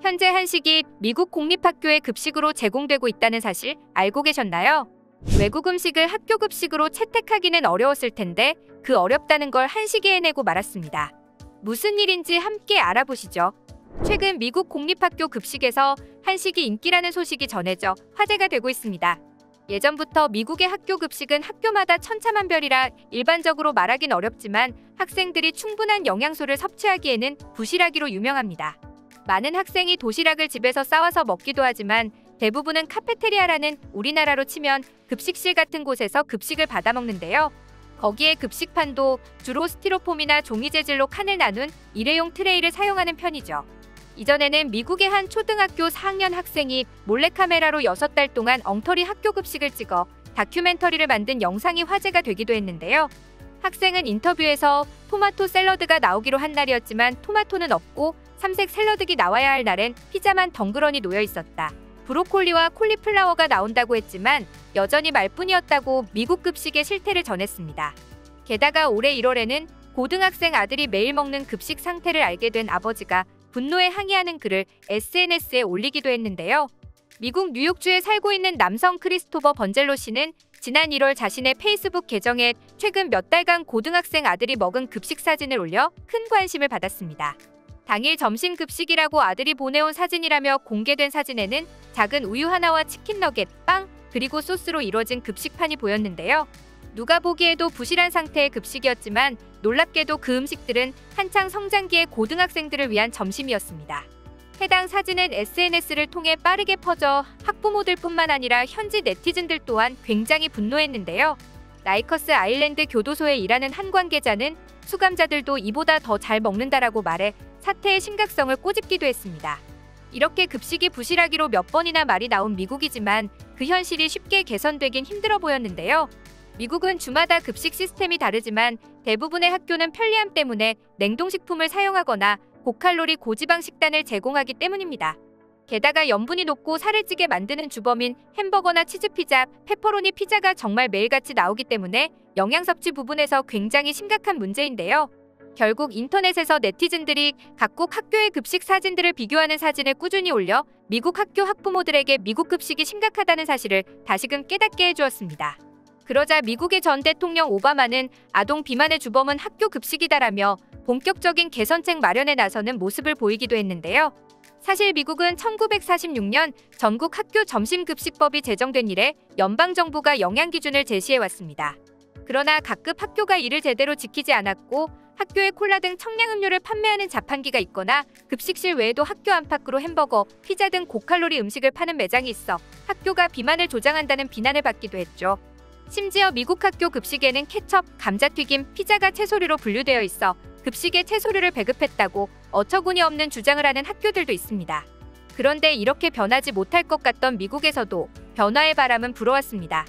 현재 한식이 미국 공립학교의 급식으로 제공되고 있다는 사실 알고 계셨나요? 외국 음식을 학교 급식으로 채택하기는 어려웠을 텐데 그 어렵다는 걸 한식이 해내고 말았습니다. 무슨 일인지 함께 알아보시죠. 최근 미국 공립학교 급식에서 한식이 인기라는 소식이 전해져 화제가 되고 있습니다. 예전부터 미국의 학교 급식은 학교마다 천차만별이라 일반적으로 말하긴 어렵지만 학생들이 충분한 영양소를 섭취하기에는 부실하기로 유명합니다. 많은 학생이 도시락을 집에서 싸와서 먹기도 하지만 대부분은 카페테리아라는 우리나라로 치면 급식실 같은 곳에서 급식을 받아 먹는데요. 거기에 급식판도 주로 스티로폼이나 종이 재질로 칸을 나눈 일회용 트레이를 사용하는 편이죠. 이전에는 미국의 한 초등학교 4학년 학생이 몰래카메라로 6달 동안 엉터리 학교 급식을 찍어 다큐멘터리를 만든 영상이 화제가 되기도 했는데요. 학생은 인터뷰에서 토마토 샐러드가 나오기로 한 날이었지만 토마토는 없고 삼색 샐러드가 나와야 할 날엔 피자만 덩그러니 놓여 있었다. 브로콜리와 콜리플라워가 나온다고 했지만 여전히 말뿐이었다고 미국 급식의 실태를 전했습니다. 게다가 올해 1월에는 고등학생 아들이 매일 먹는 급식 상태를 알게 된 아버지가 분노에 항의하는 글을 SNS에 올리기도 했는데요. 미국 뉴욕주에 살고 있는 남성 크리스토퍼 번젤로 씨는 지난 1월 자신의 페이스북 계정에 최근 몇 달간 고등학생 아들이 먹은 급식 사진을 올려 큰 관심을 받았습니다. 당일 점심 급식이라고 아들이 보내온 사진이라며 공개된 사진에는 작은 우유 하나와 치킨 너겟, 빵, 그리고 소스로 이루어진 급식판이 보였는데요. 누가 보기에도 부실한 상태의 급식이었지만 놀랍게도 그 음식들은 한창 성장기의 고등학생들을 위한 점심이었습니다. 해당 사진은 SNS를 통해 빠르게 퍼져 학부모들뿐만 아니라 현지 네티즌들 또한 굉장히 분노했는데요. 라이커스 아일랜드 교도소에 일하는 한 관계자는 수감자들도 이보다 더 잘 먹는다라고 말해 사태의 심각성을 꼬집기도 했습니다. 이렇게 급식이 부실하기로 몇 번이나 말이 나온 미국이지만 그 현실이 쉽게 개선되긴 힘들어 보였는데요. 미국은 주마다 급식 시스템이 다르지만 대부분의 학교는 편리함 때문에 냉동식품을 사용하거나 고칼로리 고지방 식단을 제공하기 때문입니다. 게다가 염분이 높고 살을 찌게 만드는 주범인 햄버거나 치즈피자, 페퍼로니 피자가 정말 매일같이 나오기 때문에 영양 섭취 부분에서 굉장히 심각한 문제인데요. 결국 인터넷에서 네티즌들이 각국 학교의 급식 사진들을 비교하는 사진을 꾸준히 올려 미국 학교 학부모들에게 미국 급식이 심각하다는 사실을 다시금 깨닫게 해주었습니다. 그러자 미국의 전 대통령 오바마는 아동 비만의 주범은 학교 급식이다라며 본격적인 개선책 마련에 나서는 모습을 보이기도 했는데요. 사실 미국은 1946년 전국 학교 점심급식법이 제정된 이래 연방정부가 영양기준을 제시해왔습니다. 그러나 각급 학교가 이를 제대로 지키지 않았고 학교에 콜라 등 청량음료를 판매하는 자판기가 있거나 급식실 외에도 학교 안팎으로 햄버거, 피자 등 고칼로리 음식을 파는 매장이 있어 학교가 비만을 조장한다는 비난을 받기도 했죠. 심지어 미국 학교 급식에는 케첩, 감자튀김, 피자가 채소류로 분류되어 있어 급식에 채소류를 배급했다고 어처구니 없는 주장을 하는 학교들도 있습니다. 그런데 이렇게 변하지 못할 것 같던 미국에서도 변화의 바람은 불어왔습니다.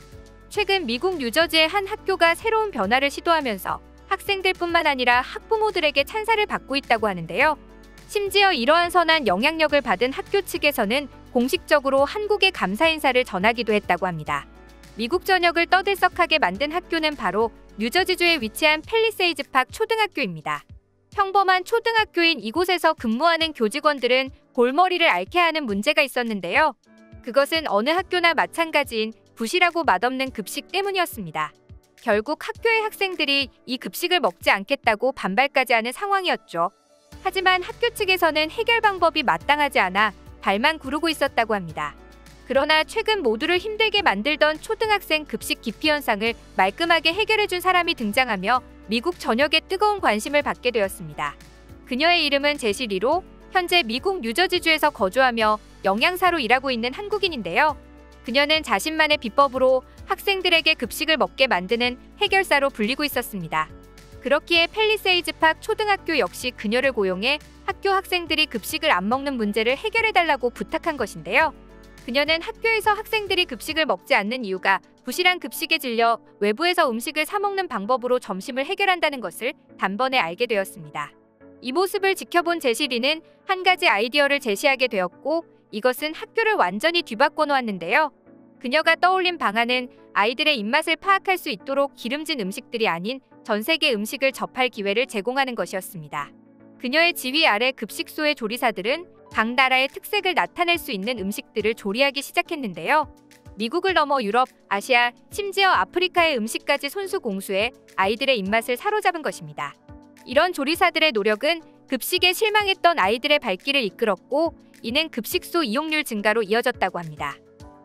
최근 미국 뉴저지의 한 학교가 새로운 변화를 시도하면서 학생들뿐만 아니라 학부모들에게 찬사를 받고 있다고 하는데요. 심지어 이러한 선한 영향력을 받은 학교 측에서는 공식적으로 한국에 감사 인사를 전하기도 했다고 합니다. 미국 전역을 떠들썩하게 만든 학교는 바로 뉴저지주에 위치한 팰리세이즈 팍 초등학교입니다. 평범한 초등학교인 이곳에서 근무하는 교직원들은 골머리를 앓게 하는 문제가 있었는데요. 그것은 어느 학교나 마찬가지인 부실하고 맛없는 급식 때문이었습니다. 결국 학교의 학생들이 이 급식을 먹지 않겠다고 반발까지 하는 상황이었죠. 하지만 학교 측에서는 해결 방법이 마땅하지 않아 발만 구르고 있었다고 합니다. 그러나 최근 모두를 힘들게 만들던 초등학생 급식 기피 현상을 말끔하게 해결해준 사람이 등장하며 미국 전역에 뜨거운 관심을 받게 되었습니다. 그녀의 이름은 제시 리로, 현재 미국 뉴저지주에서 거주하며 영양사로 일하고 있는 한국인인데요. 그녀는 자신만의 비법으로 학생들에게 급식을 먹게 만드는 해결사로 불리고 있었습니다. 그렇기에 팰리세이즈 팍 초등학교 역시 그녀를 고용해 학교 학생들이 급식을 안 먹는 문제를 해결해달라고 부탁한 것인데요. 그녀는 학교에서 학생들이 급식을 먹지 않는 이유가 부실한 급식에 질려 외부에서 음식을 사 먹는 방법으로 점심을 해결한다는 것을 단번에 알게 되었습니다. 이 모습을 지켜본 제시리는 한 가지 아이디어를 제시하게 되었고 이것은 학교를 완전히 뒤바꿔 놓았는데요. 그녀가 떠올린 방안은 아이들의 입맛을 파악할 수 있도록 기름진 음식들이 아닌 전 세계 음식을 접할 기회를 제공하는 것이었습니다. 그녀의 지휘 아래 급식소의 조리사들은 각 나라의 특색을 나타낼 수 있는 음식들을 조리하기 시작했는데요. 미국을 넘어 유럽, 아시아, 심지어 아프리카의 음식까지 손수공수해 아이들의 입맛을 사로잡은 것입니다. 이런 조리사들의 노력은 급식에 실망했던 아이들의 발길을 이끌었고, 이는 급식소 이용률 증가로 이어졌다고 합니다.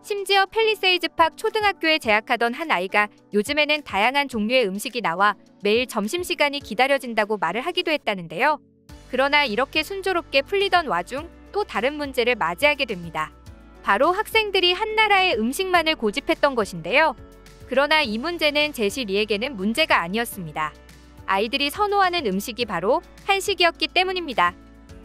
심지어 팰리세이즈팍 초등학교에 재학하던 한 아이가 요즘에는 다양한 종류의 음식이 나와 매일 점심시간이 기다려진다고 말을 하기도 했다는데요. 그러나 이렇게 순조롭게 풀리던 와중 또 다른 문제를 맞이하게 됩니다. 바로 학생들이 한 나라의 음식만을 고집했던 것인데요. 그러나 이 문제는 제시 리에게는 문제가 아니었습니다. 아이들이 선호하는 음식이 바로 한식이었기 때문입니다.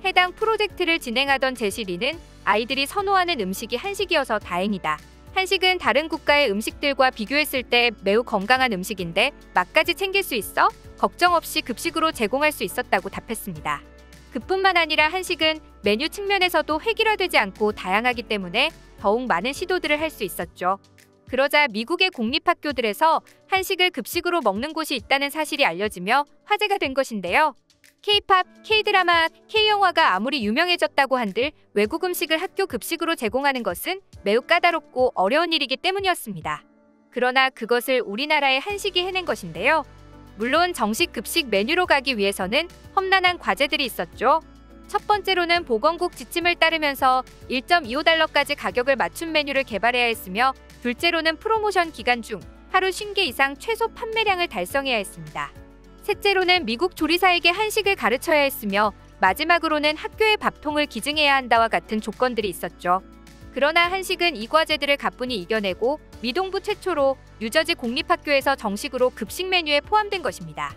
해당 프로젝트를 진행하던 제시 리는 아이들이 선호하는 음식이 한식이어서 다행이다. 한식은 다른 국가의 음식들과 비교했을 때 매우 건강한 음식인데 맛까지 챙길 수 있어 걱정 없이 급식으로 제공할 수 있었다고 답했습니다. 그뿐만 아니라 한식은 메뉴 측면에서도 획일화되지 않고 다양하기 때문에 더욱 많은 시도들을 할 수 있었죠. 그러자 미국의 공립학교들에서 한식을 급식으로 먹는 곳이 있다는 사실이 알려지며 화제가 된 것인데요. K-팝, K-드라마, K-영화가 아무리 유명해졌다고 한들 외국 음식을 학교 급식으로 제공하는 것은 매우 까다롭고 어려운 일이기 때문이었습니다. 그러나 그것을 우리나라의 한식이 해낸 것인데요. 물론 정식 급식 메뉴로 가기 위해서는 험난한 과제들이 있었죠. 첫 번째로는 보건국 지침을 따르면서 1.25달러까지 가격을 맞춘 메뉴를 개발해야 했으며, 둘째로는 프로모션 기간 중 하루 50개 이상 최소 판매량을 달성해야 했습니다. 셋째로는 미국 조리사에게 한식을 가르쳐야 했으며, 마지막으로는 학교의 밥통을 기증해야 한다와 같은 조건들이 있었죠. 그러나 한식은 이 과제들을 가뿐히 이겨내고 미동부 최초로 뉴저지 공립학교에서 정식으로 급식 메뉴에 포함된 것입니다.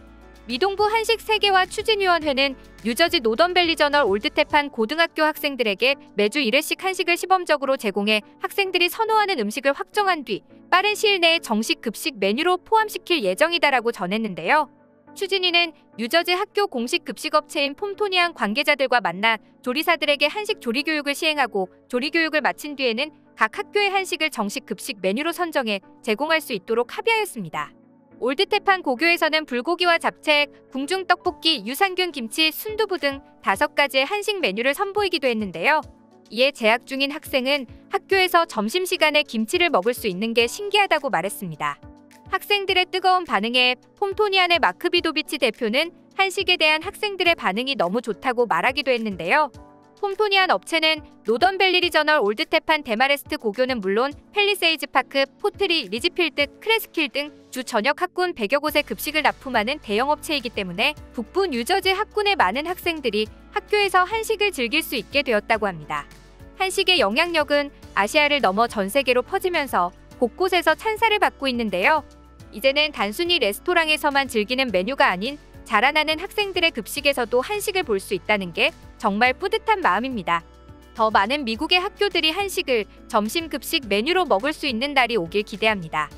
미동부 한식 세계화 추진위원회는 뉴저지 노던밸리 저널 올드테판 고등학교 학생들에게 매주 1회씩 한식을 시범적으로 제공해 학생들이 선호하는 음식을 확정한 뒤 빠른 시일 내에 정식 급식 메뉴로 포함시킬 예정이다라고 전했는데요. 추진위는 뉴저지 학교 공식 급식업체인 폼토니안 관계자들과 만나 조리사들에게 한식 조리 교육을 시행하고, 조리 교육을 마친 뒤에는 각 학교의 한식을 정식 급식 메뉴로 선정해 제공할 수 있도록 합의하였습니다. 올드테판 고교에서는 불고기와 잡채, 궁중 떡볶이, 유산균 김치, 순두부 등 5가지의 한식 메뉴를 선보이기도 했는데요. 이에 재학 중인 학생은 학교에서 점심시간에 김치를 먹을 수 있는 게 신기하다고 말했습니다. 학생들의 뜨거운 반응에 폼토니안의 마크 비도비치 대표는 한식에 대한 학생들의 반응이 너무 좋다고 말하기도 했는데요. 폼토니안 업체는 노던밸리 리저널 올드테판 데마레스트 고교는 물론 팰리세이즈파크, 포트리, 리지필드, 크레스킬 등 주 전역 학군 100여 곳에 급식을 납품하는 대형 업체이기 때문에 북부 뉴저지 학군의 많은 학생들이 학교에서 한식을 즐길 수 있게 되었다고 합니다. 한식의 영향력은 아시아를 넘어 전 세계로 퍼지면서 곳곳에서 찬사를 받고 있는데요. 이제는 단순히 레스토랑에서만 즐기는 메뉴가 아닌 자라나는 학생들의 급식에서도 한식을 볼 수 있다는 게 정말 뿌듯한 마음입니다. 더 많은 미국의 학교들이 한식을 점심 급식 메뉴로 먹을 수 있는 날이 오길 기대합니다.